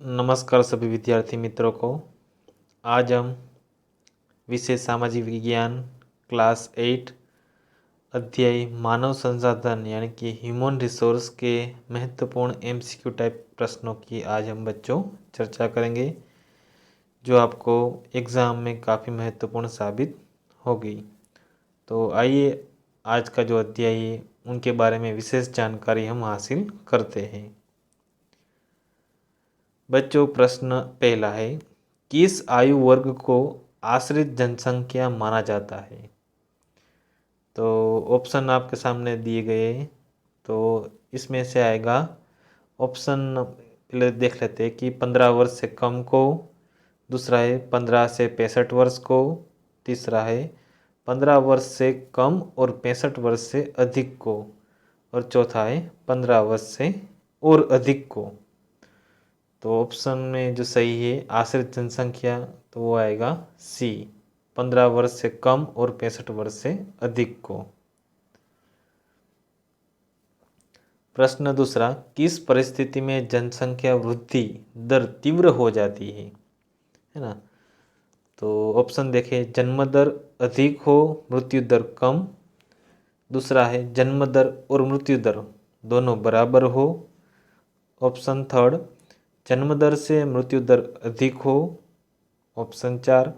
नमस्कार सभी विद्यार्थी मित्रों को। आज हम विषय सामाजिक विज्ञान क्लास 8 अध्याय मानव संसाधन यानी कि ह्यूमन रिसोर्स के महत्वपूर्ण एमसीक्यू टाइप प्रश्नों की आज हम बच्चों चर्चा करेंगे, जो आपको एग्ज़ाम में काफ़ी महत्वपूर्ण साबित होगी। तो आइए आज का जो अध्याय है उनके बारे में विशेष जानकारी हम हासिल करते हैं। बच्चों, प्रश्न पहला है, किस आयु वर्ग को आश्रित जनसंख्या माना जाता है? तो ऑप्शन आपके सामने दिए गए हैं। तो इसमें से आएगा ऑप्शन, पहले देख लेते हैं कि 15 वर्ष से कम को, दूसरा है 15 से 65 वर्ष को, तीसरा है 15 वर्ष से कम और 65 वर्ष से अधिक को, और चौथा है 15 वर्ष से और अधिक को। तो ऑप्शन में जो सही है आश्रित जनसंख्या, तो वो आएगा सी, 15 वर्ष से कम और 65 वर्ष से अधिक को। प्रश्न दूसरा, किस परिस्थिति में जनसंख्या वृद्धि दर तीव्र हो जाती है ना? तो ऑप्शन देखें, जन्म दर अधिक हो मृत्यु दर कम, दूसरा है जन्म दर और मृत्यु दर दोनों बराबर हो, ऑप्शन थर्ड जन्म दर से मृत्यु दर अधिक हो, ऑप्शन 4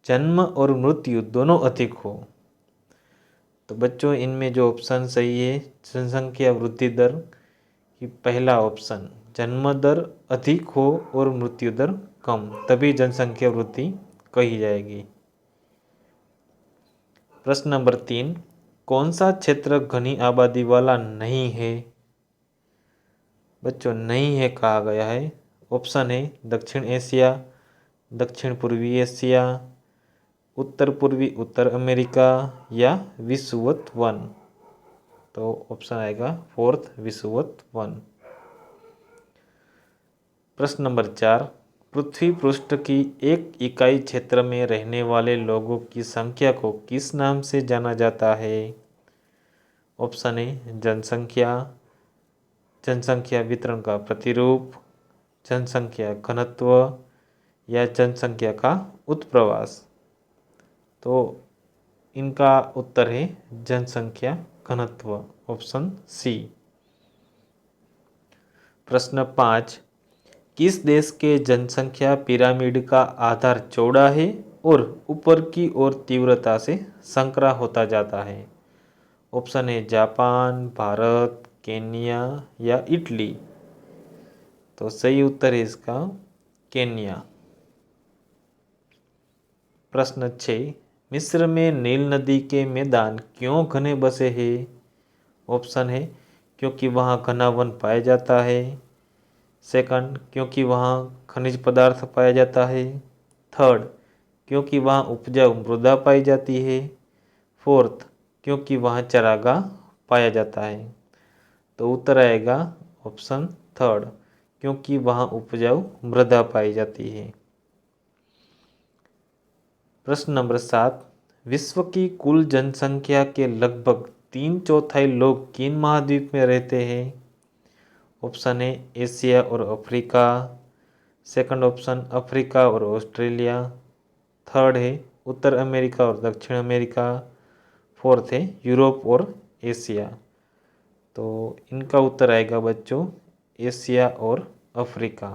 जन्म और मृत्यु दोनों अधिक हो। तो बच्चों, इनमें जो ऑप्शन सही है जनसंख्या वृद्धि दर की, पहला ऑप्शन जन्म दर अधिक हो और मृत्यु दर कम, तभी जनसंख्या वृद्धि कही जाएगी। प्रश्न नंबर 3, कौन सा क्षेत्र घनी आबादी वाला नहीं है? बच्चों, नहीं है कहा गया है। ऑप्शन है दक्षिण एशिया, दक्षिण पूर्वी एशिया, उत्तर पूर्वी उत्तर अमेरिका या विषुवत वन। तो ऑप्शन आएगा फोर्थ, विषुवत वन। प्रश्न नंबर 4, पृथ्वी पृष्ठ की एक इकाई क्षेत्र में रहने वाले लोगों की संख्या को किस नाम से जाना जाता है? ऑप्शन है जनसंख्या, जनसंख्या वितरण का प्रतिरूप, जनसंख्या घनत्व या जनसंख्या का उत्प्रवास। तो इनका उत्तर है जनसंख्या घनत्व, ऑप्शन सी। प्रश्न 5, किस देश के जनसंख्या पिरामिड का आधार चौड़ा है और ऊपर की ओर तीव्रता से संकरा होता जाता है? ऑप्शन है जापान, भारत, केन्या या इटली। तो सही उत्तर है इसका केन्या। प्रश्न 6, मिस्र में नील नदी के मैदान क्यों घने बसे हैं? ऑप्शन है क्योंकि वहाँ घना वन पाया जाता है, सेकंड क्योंकि वहाँ खनिज पदार्थ पाया जाता है, थर्ड क्योंकि वहाँ उपजाऊ मृदा पाई जाती है, फोर्थ क्योंकि वहाँ चरागाह पाया जाता है। तो उत्तर आएगा ऑप्शन थर्ड, क्योंकि वहाँ उपजाऊ मृदा पाई जाती है। प्रश्न नंबर 7, विश्व की कुल जनसंख्या के लगभग 3/4 लोग किन महाद्वीप में रहते हैं? ऑप्शन है एशिया और अफ्रीका, सेकंड ऑप्शन अफ्रीका और ऑस्ट्रेलिया, थर्ड है उत्तर अमेरिका और दक्षिण अमेरिका, फोर्थ है यूरोप और एशिया। तो इनका उत्तर आएगा बच्चों एशिया और अफ्रीका।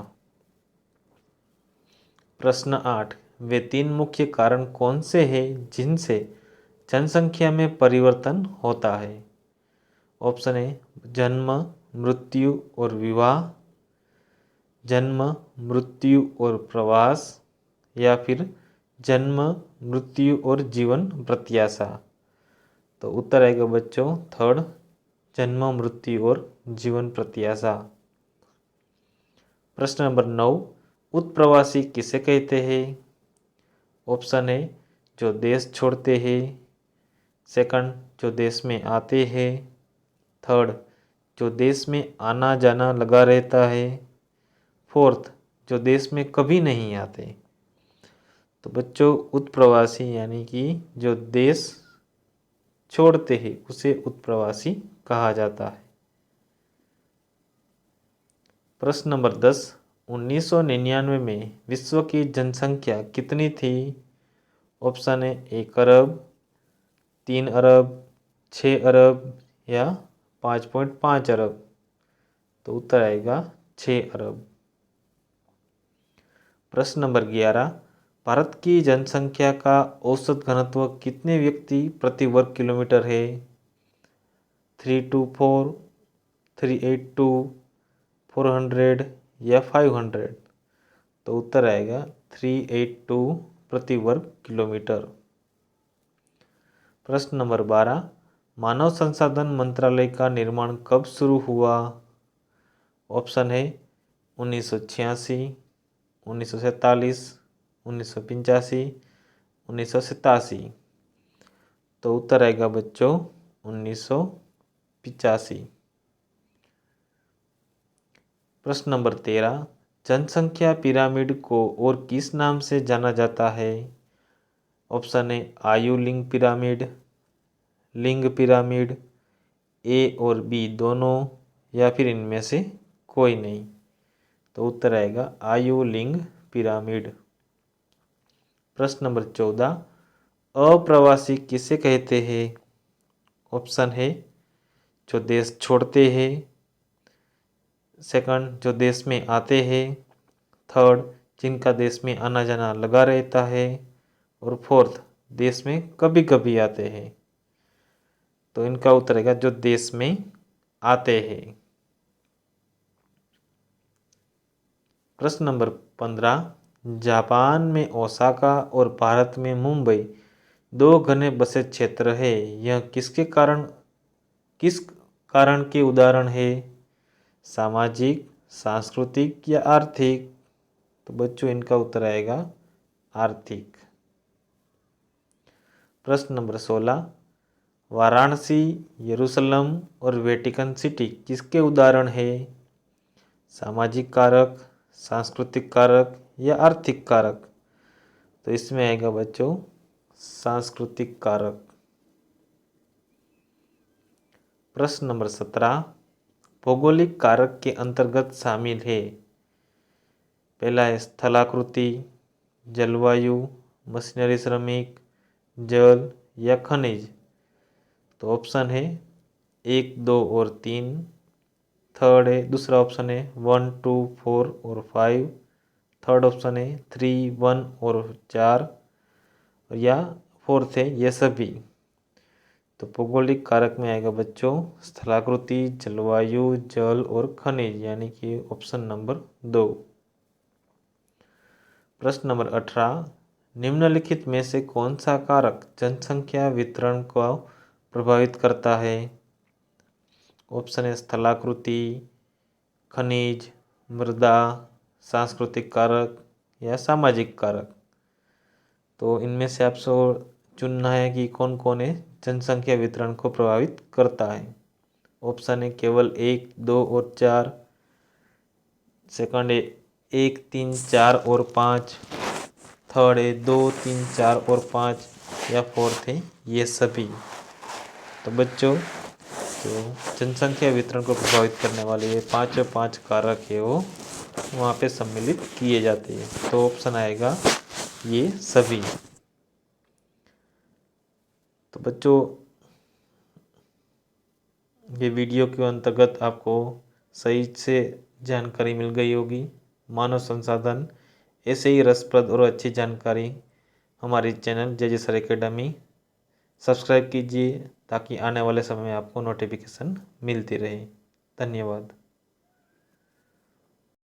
प्रश्न 8, वे 3 मुख्य कारण कौन से हैं जिनसे जनसंख्या में परिवर्तन होता है? ऑप्शन है जन्म, मृत्यु और विवाह, जन्म, मृत्यु और प्रवास, या फिर जन्म, मृत्यु और जीवन प्रत्याशा। तो उत्तर आएगा बच्चों थर्ड, जन्म, मृत्यु और जीवन प्रत्याशा। प्रश्न नंबर 9, उत्प्रवासी किसे कहते हैं? ऑप्शन है जो देश छोड़ते हैं, सेकंड जो देश में आते हैं, थर्ड जो देश में आना जाना लगा रहता है, फोर्थ जो देश में कभी नहीं आते। तो बच्चों, उत्प्रवासी यानी कि जो देश छोड़ते हैं उसे उत्प्रवासी कहा जाता है। प्रश्न नंबर 10, 1999 में विश्व की जनसंख्या कितनी थी? ऑप्शन है 1 अरब, 3 अरब, 6 अरब या 5.5 अरब। तो उत्तर आएगा 6 अरब। प्रश्न नंबर 11, भारत की जनसंख्या का औसत घनत्व कितने व्यक्ति प्रति वर्ग किलोमीटर है? 324, 382, 400 या 500। तो उत्तर आएगा 382 प्रति वर्ग किलोमीटर। प्रश्न नंबर 12, मानव संसाधन मंत्रालय का निर्माण कब शुरू हुआ? ऑप्शन है 1986, 1947, 1985, 1987। तो उत्तर आएगा बच्चों 1985। प्रश्न नंबर 13, जनसंख्या पिरामिड को और किस नाम से जाना जाता है? ऑप्शन है आयु लिंग पिरामिड, लिंग पिरामिड, ए और बी दोनों, या फिर इनमें से कोई नहीं। तो उत्तर आएगा आयु लिंग पिरामिड। प्रश्न नंबर 14, अप्रवासी किसे कहते हैं? ऑप्शन है जो देश छोड़ते हैं, सेकंड जो देश में आते हैं, थर्ड जिनका देश में आना जाना लगा रहता है, और फोर्थ देश में कभी कभी आते हैं। तो इनका उत्तर रहेगा जो देश में आते हैं। प्रश्न नंबर 15, जापान में ओसाका और भारत में मुंबई दो घने बसे क्षेत्र है। यह किस कारण के उदाहरण है? सामाजिक, सांस्कृतिक या आर्थिक? तो बच्चों इनका उत्तर आएगा आर्थिक। प्रश्न नंबर 16, वाराणसी, यरूशलेम और वेटिकन सिटी किसके उदाहरण है? सामाजिक कारक, सांस्कृतिक कारक या आर्थिक कारक? तो इसमें आएगा बच्चों सांस्कृतिक कारक। प्रश्न नंबर 17, भौगोलिक कारक के अंतर्गत शामिल है। पहला है स्थलाकृति, जलवायु, मशीनरी श्रमिक, जल या खनिज। तो ऑप्शन है 1, 2 और 3। थर्ड है दूसरा ऑप्शन है 1, 2, 4 और 5। थर्ड ऑप्शन है 3, 1 और 4, या फोर्थ है ये सभी। तो भौगोलिक कारक में आएगा बच्चों स्थलाकृति, जलवायु, जल और खनिज, यानी कि ऑप्शन नंबर 2। प्रश्न नंबर 18, निम्नलिखित में से कौन सा कारक जनसंख्या वितरण को प्रभावित करता है? ऑप्शन है स्थलाकृति, खनिज, मृदा, सांस्कृतिक कारक या सामाजिक कारक। तो इनमें से आपको चुनना है कि कौन कौन है जनसंख्या वितरण को प्रभावित करता है। ऑप्शन है केवल 1, 2 और 4। सेकंड है 1, 3, 4 और 5। थर्ड है 2, 3, 4 और 5, या फोर्थ है ये सभी। तो बच्चों जो जनसंख्या वितरण को प्रभावित करने वाले ये 5 कारक है वो वहाँ पे सम्मिलित किए जाते हैं। तो ऑप्शन आएगा ये सभी। तो बच्चों ये वीडियो के अंतर्गत आपको सही से जानकारी मिल गई होगी। मानव संसाधन ऐसे ही रसप्रद और अच्छी जानकारी हमारे चैनल जे सर एकेडमी सब्सक्राइब कीजिए ताकि आने वाले समय में आपको नोटिफिकेशन मिलती रहे। धन्यवाद।